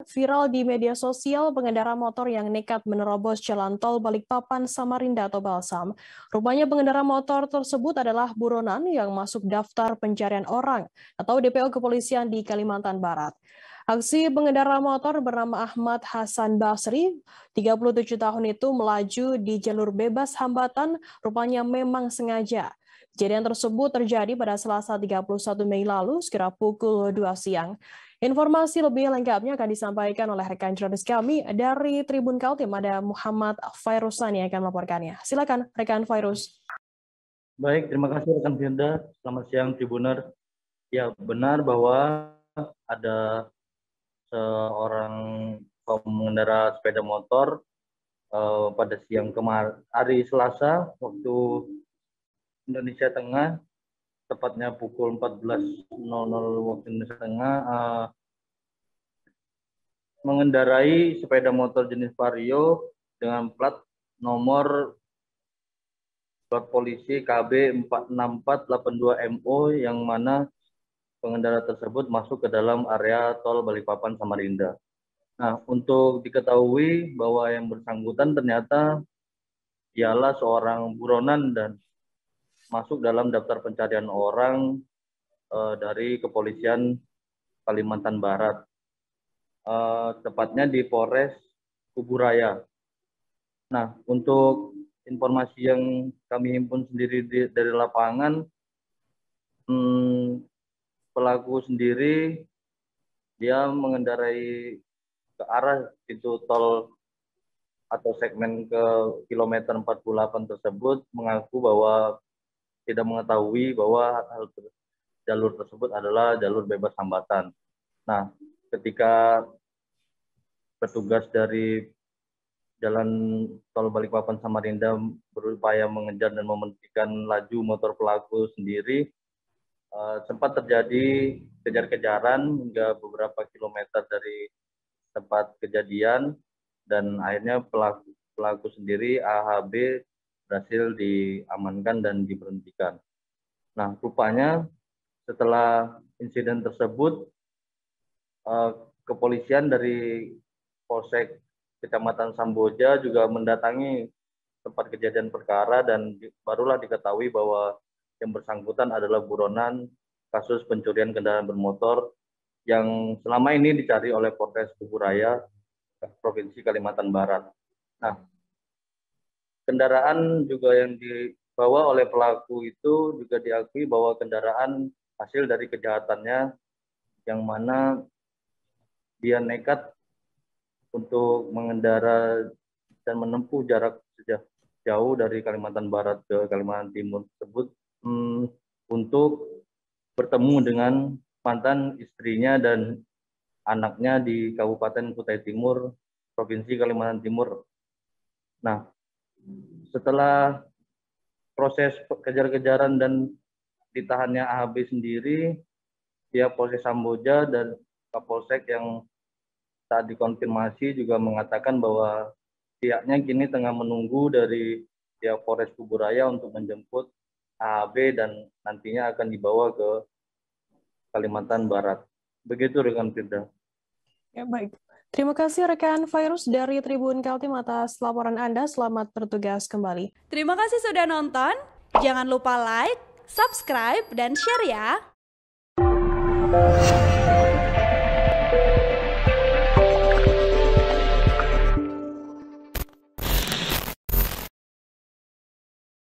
viral di media sosial pengendara motor yang nekat menerobos jalan tol Balikpapan Samarinda atau Balsam. Rupanya pengendara motor tersebut adalah buronan yang masuk daftar pencarian orang atau DPO kepolisian di Kalimantan Barat. Aksi pengendara motor bernama Ahmad Hasan Basri, 37 tahun itu melaju di jalur bebas hambatan, rupanya memang sengaja. Kejadian tersebut terjadi pada Selasa 31 Mei lalu sekira pukul 2 siang. Informasi lebih lengkapnya akan disampaikan oleh rekan jurnalis kami dari Tribun Kaltim, ada Muhammad Fairusan yang akan melaporkannya. Silakan rekan Fairuz. Baik, terima kasih rekan Firda. Selamat siang Tribuner. Ya, benar bahwa ada seorang pengendara sepeda motor pada siang kemarin, hari Selasa, waktu Indonesia Tengah, tepatnya pukul 14.00 waktu Indonesia Tengah, mengendarai sepeda motor jenis Vario dengan plat polisi KB 46482MO yang mana pengendara tersebut masuk ke dalam area tol Balikpapan Samarinda. Nah, untuk diketahui bahwa yang bersangkutan ternyata ialah seorang buronan dan masuk dalam daftar pencarian orang dari kepolisian Kalimantan Barat, tepatnya di Polres Kuburaya. Nah, untuk informasi yang kami himpun sendiri dari lapangan, pelaku sendiri dia mengendarai ke arah pintu tol atau segmen ke kilometer 48 tersebut, mengaku bahwa tidak mengetahui bahwa jalur tersebut adalah jalur bebas hambatan. Nah, ketika petugas dari jalan tol Balikpapan Samarinda berupaya mengejar dan menghentikan laju motor pelaku sendiri, sempat terjadi kejar-kejaran hingga beberapa kilometer dari tempat kejadian, dan akhirnya pelaku sendiri AHB berhasil diamankan dan diberhentikan. Nah, rupanya setelah insiden tersebut, kepolisian dari Polsek Kecamatan Samboja juga mendatangi tempat kejadian perkara dan barulah diketahui bahwa yang bersangkutan adalah buronan kasus pencurian kendaraan bermotor yang selama ini dicari oleh Polres Kuburaya, Provinsi Kalimantan Barat. Nah, kendaraan juga yang dibawa oleh pelaku itu juga diakui bahwa kendaraan hasil dari kejahatannya, yang mana dia nekat untuk mengendara dan menempuh jarak jauh dari Kalimantan Barat ke Kalimantan Timur tersebut untuk bertemu dengan mantan istrinya dan anaknya di Kabupaten Kutai Timur, Provinsi Kalimantan Timur. Nah, setelah proses kejar-kejaran dan ditahannya AHB sendiri, pihak Polsek Samboja dan Kapolsek yang saat dikonfirmasi juga mengatakan bahwa pihaknya kini tengah menunggu dari pihak Polres Kuburaya untuk menjemput AHB dan nantinya akan dibawa ke Kalimantan Barat. Begitu rekan Firda. Ya, baik. Terima kasih rekan Fairuz dari Tribun Kaltim atas laporan Anda. Selamat bertugas kembali. Terima kasih sudah nonton. Jangan lupa like, subscribe, dan share ya.